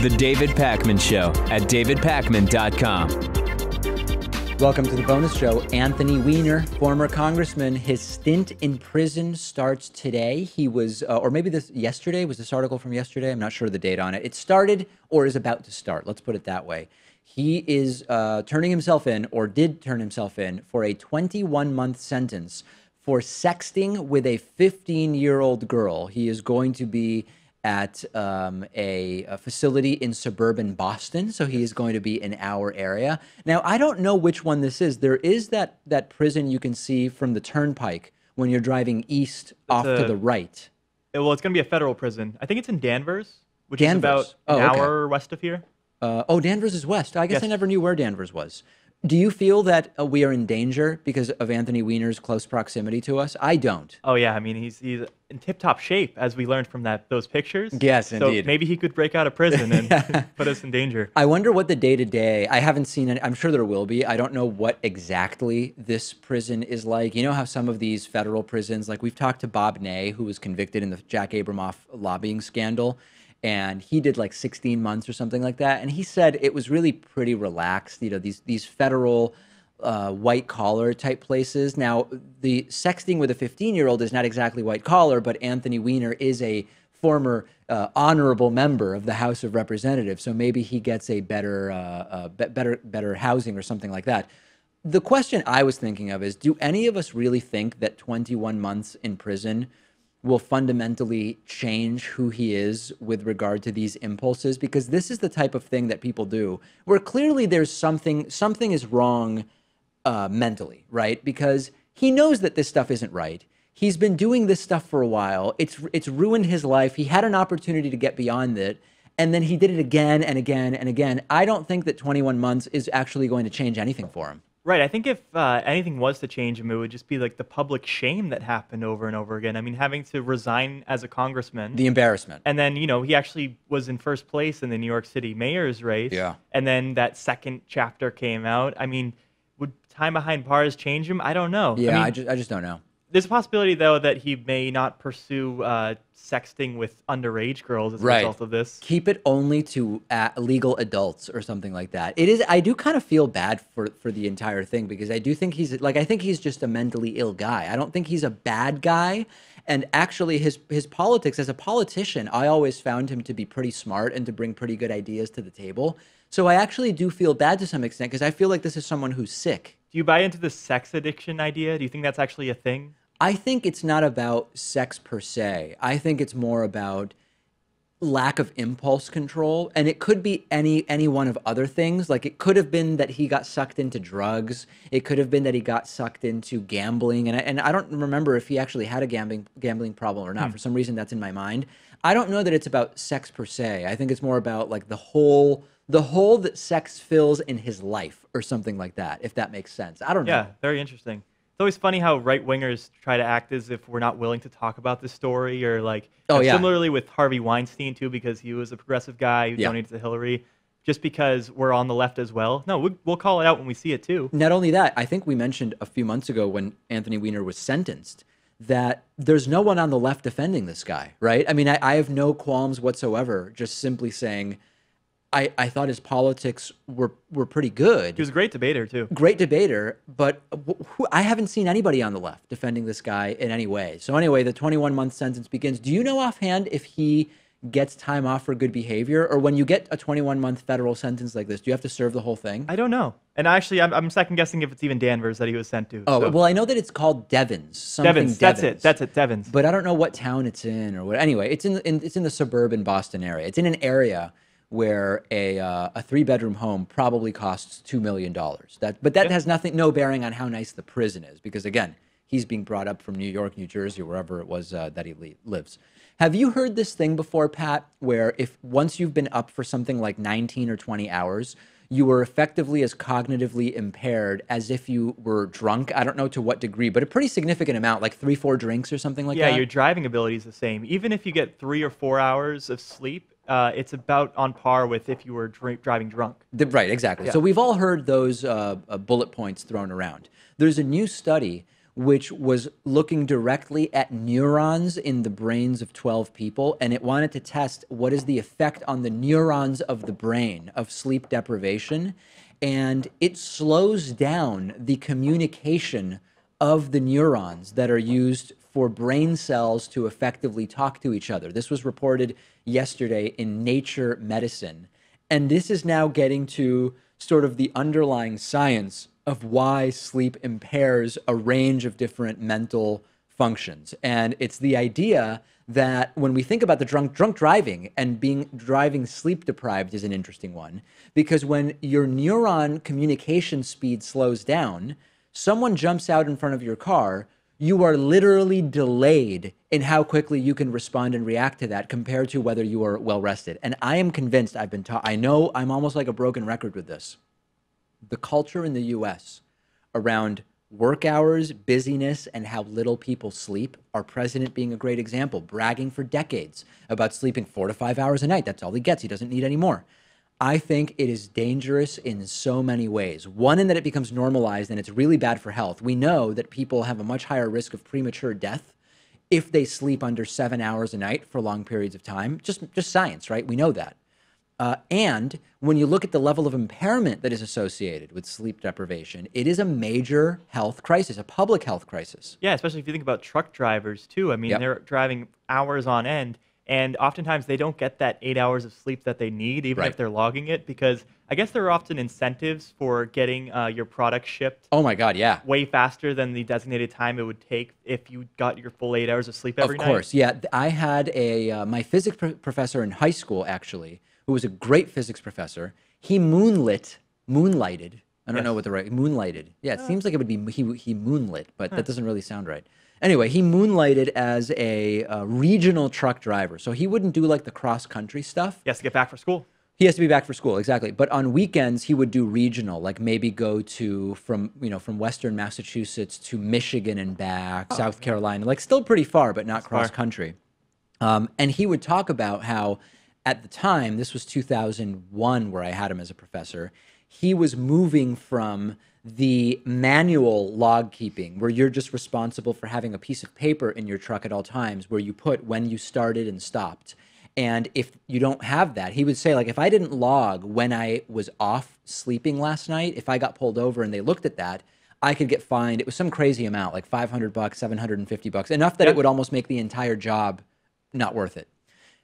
The David Pakman Show at davidpakman.com. Welcome to the bonus show. Anthony Weiner, former congressman, his stint in prison starts today. He was, or maybe yesterday, was this article from yesterday? I'm not sure the date on it. It started or is about to start. Let's put it that way. He is turning himself in, or did turn himself in, for a 21-month sentence for sexting with a 15-year-old girl. He is going to be at a facility in suburban Boston, so he is going to be in our area. Now, I don't know which one this is. There is that prison you can see from the turnpike when you're driving east off to the right. Well, it's going to be a federal prison. I think it's in Danvers, which is about an hour west of here. Danvers is west. I guess Yes. I never knew where Danvers was. Do you feel that we are in danger because of Anthony Weiner's close proximity to us? I don't. Oh yeah, I mean he's in tip-top shape, as we learned from those pictures. Yes, so indeed. Maybe he could break out of prison and put us in danger. I wonder what the day-to-day, I haven't seen any, I'm sure there will be. I don't know what exactly this prison is like. You know how some of these federal prisons, like we've talked to Bob Ney, who was convicted in the Jack Abramoff lobbying scandal, and he did like 16 months or something like that. And he said it was really pretty relaxed, you know, these federal white collar type places. Now, the sexting with a 15-year-old is not exactly white collar, but Anthony Weiner is a former honorable member of the House of Representatives. So maybe he gets a better housing or something like that. The question I was thinking of is, do any of us really think that 21 months in prison will fundamentally change who he is with regard to these impulses? Because this is the type of thing that people do where clearly there's something is wrong mentally, right? Because he knows that this stuff isn't right. He's been doing this stuff for a while. It's ruined his life. He had an opportunity to get beyond it, and then he did it again and again and again. I don't think that 21 months is actually going to change anything for him. Right. I think if anything was to change him, it would just be like the public shame that happened over and over again. I mean, having to resign as a congressman. The embarrassment. And then, you know, he actually was in first place in the New York City mayor's race. Yeah. And then that second chapter came out. I mean, would time behind bars change him? I don't know. Yeah, I mean, I just don't know. there's a possibility, though, that he may not pursue sexting with underage girls as a result of this. Keep it only to legal adults or something like that. It is. I do kind of feel bad for the entire thing because I do think I think he's just a mentally ill guy. I don't think he's a bad guy. And actually, his politics as a politician, I always found him to be pretty smart and to bring pretty good ideas to the table. So I actually do feel bad to some extent because I feel like this is someone who's sick. Do you buy into the sex addiction idea? Do you think that's actually a thing? I think it's not about sex per se. I think it's more about lack of impulse control. And it could be any one of other things. Like it could have been that he got sucked into drugs. It could have been that he got sucked into gambling. And I don't remember if he actually had a gambling problem or not. For some reason, that's in my mind. I don't know that it's about sex per se. I think it's more about like the hole that sex fills in his life or something like that, if that makes sense. I don't know. Yeah, very interesting. It's always funny how right-wingers try to act as if we're not willing to talk about this story, or like similarly with Harvey Weinstein too, because he was a progressive guy who donated to Hillary, just because we're on the left as well. No, we'll call it out when we see it too. Not only that, I think we mentioned a few months ago when Anthony Weiner was sentenced that there's no one on the left defending this guy, right? I mean, I have no qualms whatsoever just simply saying I thought his politics were pretty good. He was a great debater too. Great debater, but I haven't seen anybody on the left defending this guy in any way. So anyway, the 21-month sentence begins. Do you know offhand if he gets time off for good behavior, or when you get a 21-month federal sentence like this, do you have to serve the whole thing? I don't know. And actually, I'm second guessing if it's even Danvers that he was sent to. Oh, so. Well, I know that it's called Devens. Devens, that's it, Devens. But I don't know what town it's in or what. Anyway, it's in the suburban Boston area. It's in an area where a 3-bedroom home probably costs $2 million. But that has no bearing on how nice the prison is, because again, he's being brought up from New York, New Jersey, wherever it was that he lives. Have you heard this thing before, Pat, where once you've been up for something like 19 or 20 hours, you were effectively as cognitively impaired as if you were drunk? I don't know to what degree, but a pretty significant amount, like 3-4 drinks or something like that? Yeah, your driving ability is the same. Even if you get 3 or 4 hours of sleep, it's about on par with if you were driving drunk. Right, exactly. Yeah. So we've all heard those bullet points thrown around. There's a new study which was looking directly at neurons in the brains of 12 people. And it wanted to test what is the effect on the neurons of the brain of sleep deprivation. And it slows down the communication of the neurons that are used for brain cells to effectively talk to each other. This was reported yesterday in Nature Medicine. And this is now getting to sort of the underlying science of why sleep impairs a range of different mental functions. And it's the idea that when we think about the drunk driving and driving sleep deprived is an interesting one, because when your neuron communication speed slows down, someone jumps out in front of your car, you are literally delayed in how quickly you can respond and react to that compared to whether you are well rested. And I am convinced, I've been taught, I know I'm almost like a broken record with this. The culture in the US around work hours, busyness, and how little people sleep, our president being a great example, bragging for decades about sleeping 4 to 5 hours a night. That's all he gets. He doesn't need any more. I think it is dangerous in so many ways. One, in that it becomes normalized and it's really bad for health. We know that people have a much higher risk of premature death if they sleep under 7 hours a night for long periods of time. Just science, right? We know that. And when you look at the level of impairment that is associated with sleep deprivation, it is a major health crisis, a public health crisis. Yeah, especially if you think about truck drivers too. I mean, they're driving hours on end, and oftentimes they don't get that 8 hours of sleep that they need, even if they're logging it, because I guess there are often incentives for getting your product shipped. Oh my God, yeah. Way faster than the designated time it would take if you got your full 8 hours of sleep every night. Of course, yeah. I had my physics professor in high school, actually, who was a great physics professor. He moonlighted. I don't know what the right, moonlighted. Yeah, it seems like it would be, he moonlit, but that doesn't really sound right. Anyway, he moonlighted as a regional truck driver. So he wouldn't do like the cross-country stuff. He has to get back for school. He has to be back for school, exactly. But on weekends, he would do regional, like maybe go to from Western Massachusetts to Michigan and back, South Carolina, like still pretty far, but not cross-country. And he would talk about how at the time, this was 2001 where I had him as a professor, he was moving from the manual log keeping, where you're just responsible for having a piece of paper in your truck at all times where you put when you started and stopped. And if you don't have that, he would say, like, if I didn't log when I was off sleeping last night, if I got pulled over and they looked at that, I could get fined. It was some crazy amount, like $500, $750, enough that it would almost make the entire job not worth it.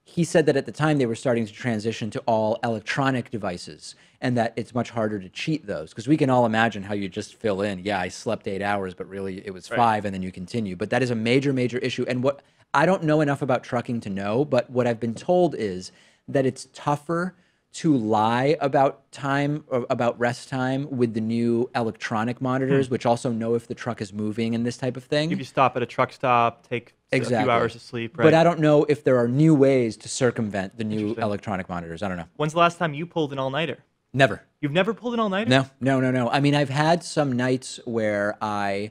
He said that at the time they were starting to transition to all electronic devices and that it's much harder to cheat those, because we can all imagine how you just fill in, yeah, I slept 8 hours, but really it was 5, and then you continue. But that is a major, major issue. And what I don't know enough about trucking to know, but what I've been told is that it's tougher to lie about time, or about rest time, with the new electronic monitors, which also know if the truck is moving and this type of thing. If you stop at a truck stop, take a few hours of sleep, right? But I don't know if there are new ways to circumvent the new electronic monitors. I don't know. When's the last time you pulled an all-nighter? Never. You've never pulled an all-nighter? No. I mean, I've had some nights where I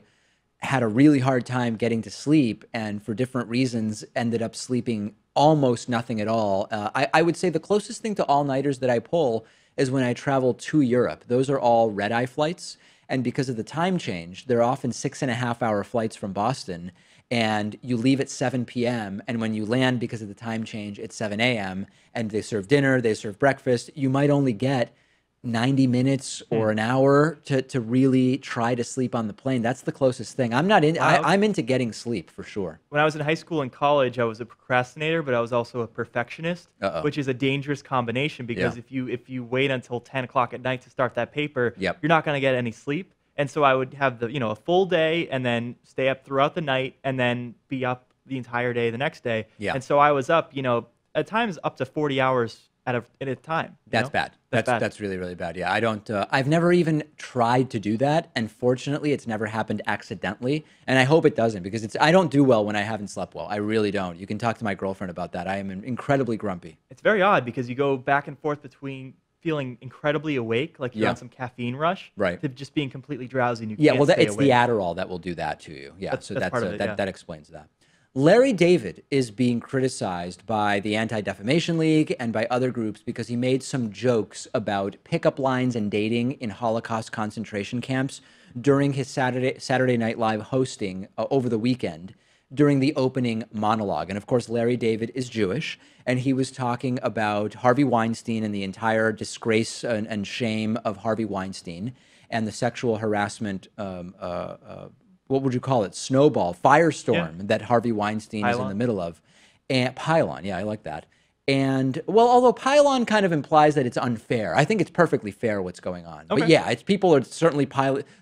had a really hard time getting to sleep and for different reasons ended up sleeping almost nothing at all. I would say the closest thing to all-nighters that I pull is when I travel to Europe. Those are all red-eye flights. And because of the time change, they're often 6.5-hour flights from Boston. And you leave at 7 p.m. And when you land, because of the time change, it's 7 a.m. And they serve dinner, they serve breakfast. You might only get 90 minutes or an hour to really try to sleep on the plane. That's the closest thing. I'm not in. I'm into getting sleep for sure. When I was in high school and college, I was a procrastinator, but I was also a perfectionist, which is a dangerous combination because if you wait until 10 o'clock at night to start that paper, you're not going to get any sleep. And so I would have a full day and then stay up throughout the night and then be up the entire day the next day. And so I was up, at times up to 40 hours at a time. That's bad. That's really, really bad. Yeah, I don't, I've never even tried to do that. And fortunately, it's never happened accidentally. And I hope it doesn't, because I don't do well when I haven't slept well. I really don't. You can talk to my girlfriend about that. I am incredibly grumpy. It's very odd because you go back and forth between feeling incredibly awake, like you're on some caffeine rush, to just being completely drowsy and you can't stay it's awake. the Adderall that will do that to you. Yeah, that's part of it, that explains that. Larry David is being criticized by the Anti-Defamation League and by other groups because he made some jokes about pickup lines and dating in Holocaust concentration camps during his Saturday Night Live hosting over the weekend during the opening monologue. And of course, Larry David is Jewish, and he was talking about Harvey Weinstein and the entire disgrace and shame of Harvey Weinstein and the sexual harassment, what would you call it? Snowball, firestorm that Harvey Weinstein is in the middle of. And pylon, yeah, I like that. And, well, although pylon kind of implies that it's unfair, I think it's perfectly fair what's going on. Okay. But yeah, it's, people are certainly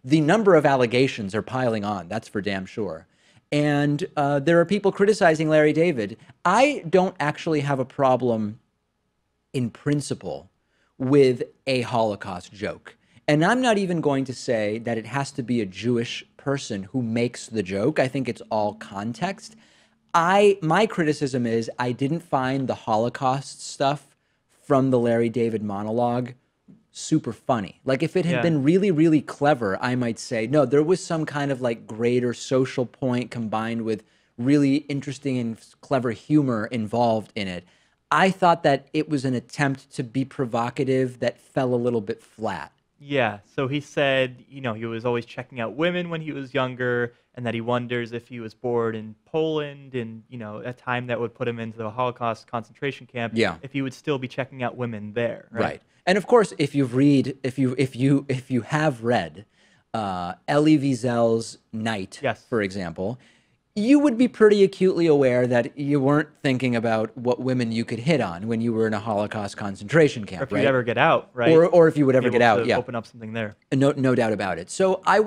the number of allegations are piling on, that's for damn sure. And there are people criticizing Larry David. I don't actually have a problem in principle with a Holocaust joke. And I'm not even going to say that it has to be a Jewish person who makes the joke. I think it's all context. My criticism is I didn't find the Holocaust stuff from the Larry David monologue super funny. Like if it had been really, really clever, I might say, no, there was some kind of like greater social point combined with really interesting and clever humor involved in it. I thought that it was an attempt to be provocative that fell a little bit flat. Yeah, so he said, you know, he was always checking out women when he was younger, and that he wonders if he was born in Poland in, you know, a time that would put him into the Holocaust concentration camp, if he would still be checking out women there. Right. And of course, if you have read Elie Wiesel's Night, for example, you would be pretty acutely aware that you weren't thinking about what women you could hit on when you were in a Holocaust concentration camp, or if you'd ever get out, right? Or if you would ever get out, open up something there. No doubt about it. So I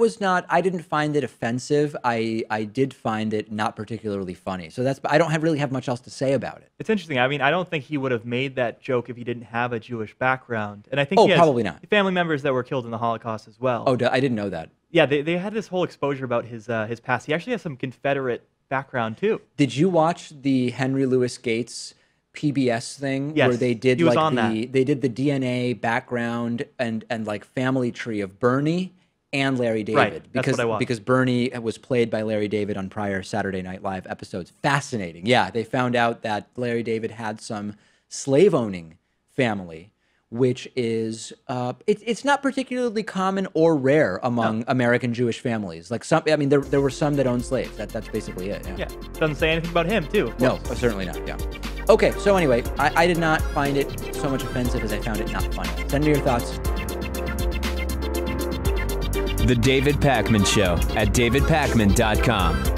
didn't find it offensive. I did find it not particularly funny. So I don't really have much else to say about it. It's interesting. I mean, I don't think he would have made that joke if he didn't have a Jewish background. And I think he has probably not. Family members that were killed in the Holocaust as well. Oh, I didn't know that. Yeah, they had this whole exposure about his past. He actually has some Confederate background too. Did you watch the Henry Louis Gates PBS thing where they did he was on that. They did the DNA background and like family tree of Bernie and Larry David, right. That's what I watched. Because Bernie was played by Larry David on prior Saturday Night Live episodes. Fascinating. Yeah, they found out that Larry David had some slave owning family, which is it's not particularly common or rare among American Jewish families. Like there were some that owned slaves. That's basically it. Yeah, doesn't say anything about him too. No, certainly not. Yeah. Okay, so anyway, I did not find it so much offensive as I found it not funny. Send me your thoughts. The David Pakman Show at davidpakman.com.